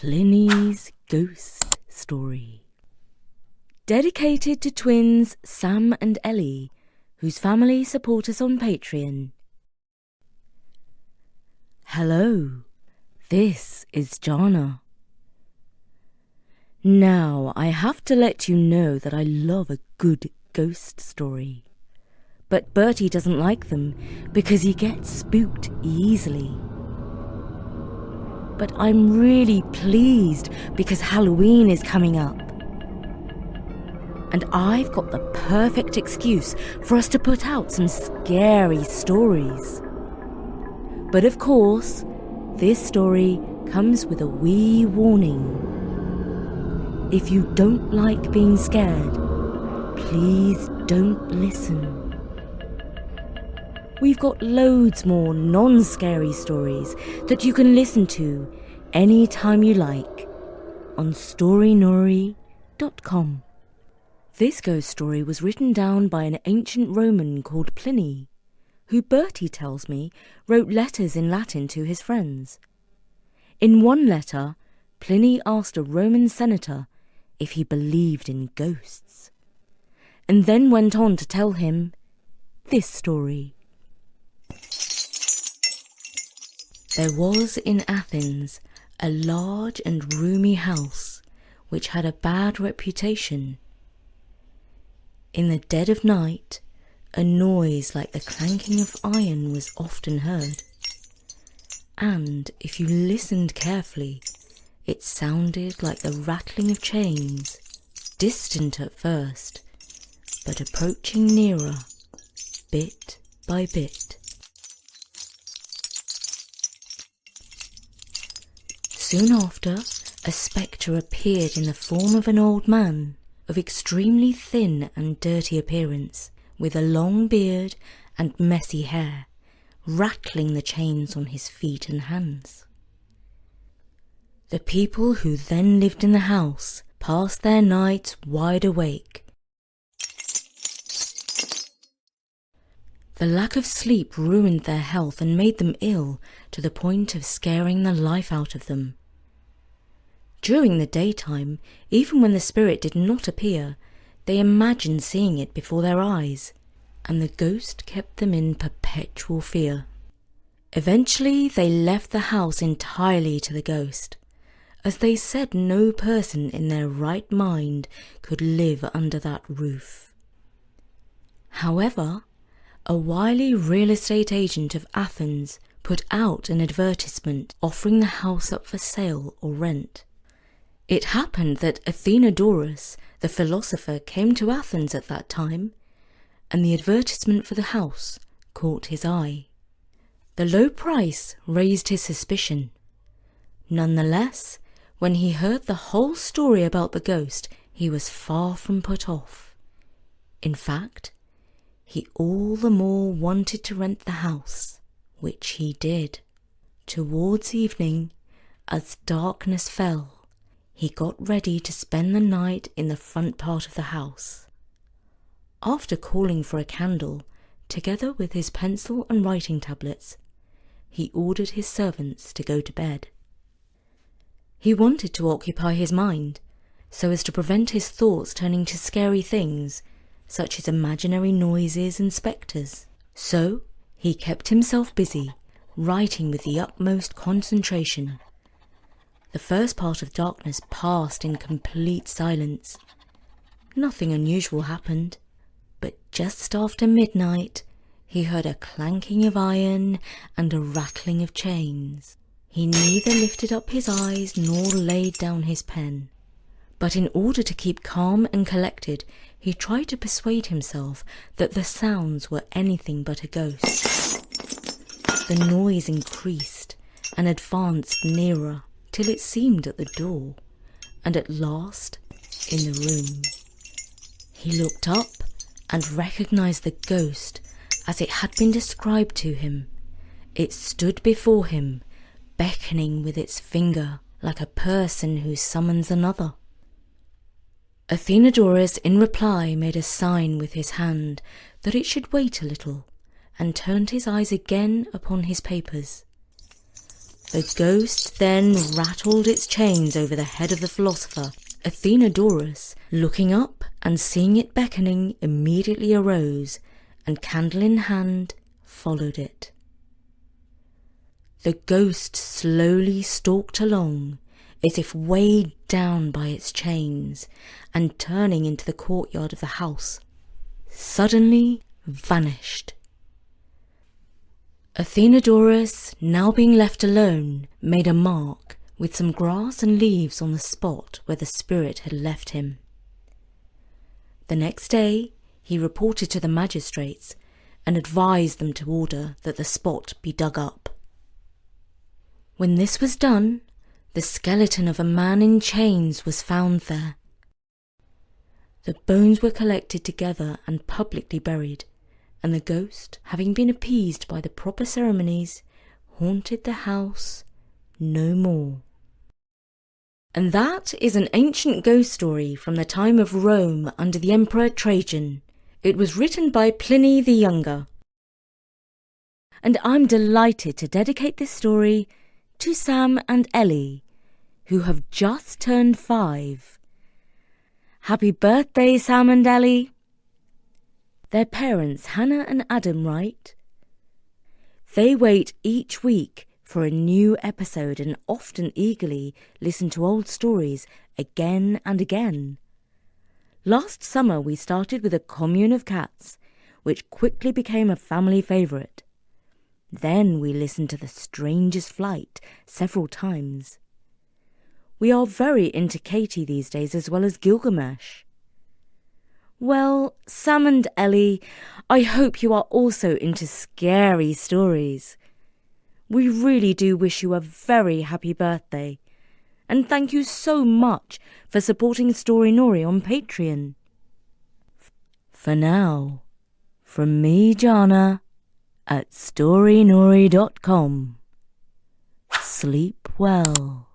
Pliny's Ghost Story. Dedicated to twins Sam and Ellie, whose family support us on Patreon. Hello, this is Jana. Now, I have to let you know that I love a good ghost story. But Bertie doesn't like them because he gets spooked easily. But I'm really pleased because Halloween is coming up. And I've got the perfect excuse for us to put out some scary stories. But of course, this story comes with a wee warning. If you don't like being scared, please don't listen. We've got loads more non-scary stories that you can listen to anytime you like on storynori.com. This ghost story was written down by an ancient Roman called Pliny, who Bertie tells me wrote letters in Latin to his friends. In one letter, Pliny asked a Roman senator if he believed in ghosts, and then went on to tell him this story. There was in Athens a large and roomy house which had a bad reputation. In the dead of night, a noise like the clanking of iron was often heard, and if you listened carefully, it sounded like the rattling of chains, distant at first, but approaching nearer, bit by bit. Soon after, a spectre appeared in the form of an old man, of extremely thin and dirty appearance, with a long beard and messy hair, rattling the chains on his feet and hands. The people who then lived in the house passed their nights wide awake. The lack of sleep ruined their health and made them ill to the point of scaring the life out of them. During the daytime, even when the spirit did not appear, they imagined seeing it before their eyes, and the ghost kept them in perpetual fear. Eventually, they left the house entirely to the ghost, as they said no person in their right mind could live under that roof. However, a wily real estate agent of Athens put out an advertisement offering the house up for sale or rent. It happened that Athenodorus, the philosopher, came to Athens at that time, and the advertisement for the house caught his eye. The low price raised his suspicion. Nonetheless, when he heard the whole story about the ghost, he was far from put off. In fact, he all the more wanted to rent the house, which he did. Towards evening, as darkness fell, he got ready to spend the night in the front part of the house. After calling for a candle, together with his pencil and writing tablets, he ordered his servants to go to bed. He wanted to occupy his mind, so as to prevent his thoughts turning to scary things, such as imaginary noises and spectres. So he kept himself busy, writing with the utmost concentration. The first part of darkness passed in complete silence. Nothing unusual happened, but just after midnight, he heard a clanking of iron and a rattling of chains. He neither lifted up his eyes nor laid down his pen. But in order to keep calm and collected, he tried to persuade himself that the sounds were anything but a ghost. The noise increased and advanced nearer, till it seemed at the door, and at last in the room. He looked up and recognized the ghost as it had been described to him. It stood before him, beckoning with its finger like a person who summons another. Athenodorus in reply made a sign with his hand that it should wait a little, and turned his eyes again upon his papers. The ghost then rattled its chains over the head of the philosopher. Athenodorus, looking up and seeing it beckoning, immediately arose, and candle in hand, followed it. The ghost slowly stalked along, as if weighed down by its chains, and turning into the courtyard of the house, suddenly vanished. Athenodorus, now being left alone, made a mark with some grass and leaves on the spot where the spirit had left him. The next day he reported to the magistrates and advised them to order that the spot be dug up. When this was done, the skeleton of a man in chains was found there. The bones were collected together and publicly buried, and the ghost, having been appeased by the proper ceremonies, haunted the house no more. And that is an ancient ghost story from the time of Rome under the Emperor Trajan. It was written by Pliny the Younger. And I'm delighted to dedicate this story to Sam and Ellie, who have just turned 5. Happy birthday, Sam and Ellie! Their parents, Hannah and Adam, write, "They wait each week for a new episode and often eagerly listen to old stories again and again. Last summer we started with a commune of cats, which quickly became a family favourite. Then we listened to The Strangest Flight several times. We are very into Katie these days as well as Gilgamesh. Well, Sam and Ellie, I hope you are also into scary stories. We really do wish you a very happy birthday, and thank you so much for supporting Story Nori on Patreon. For now, from me, Jana, at storynori.com. Sleep well.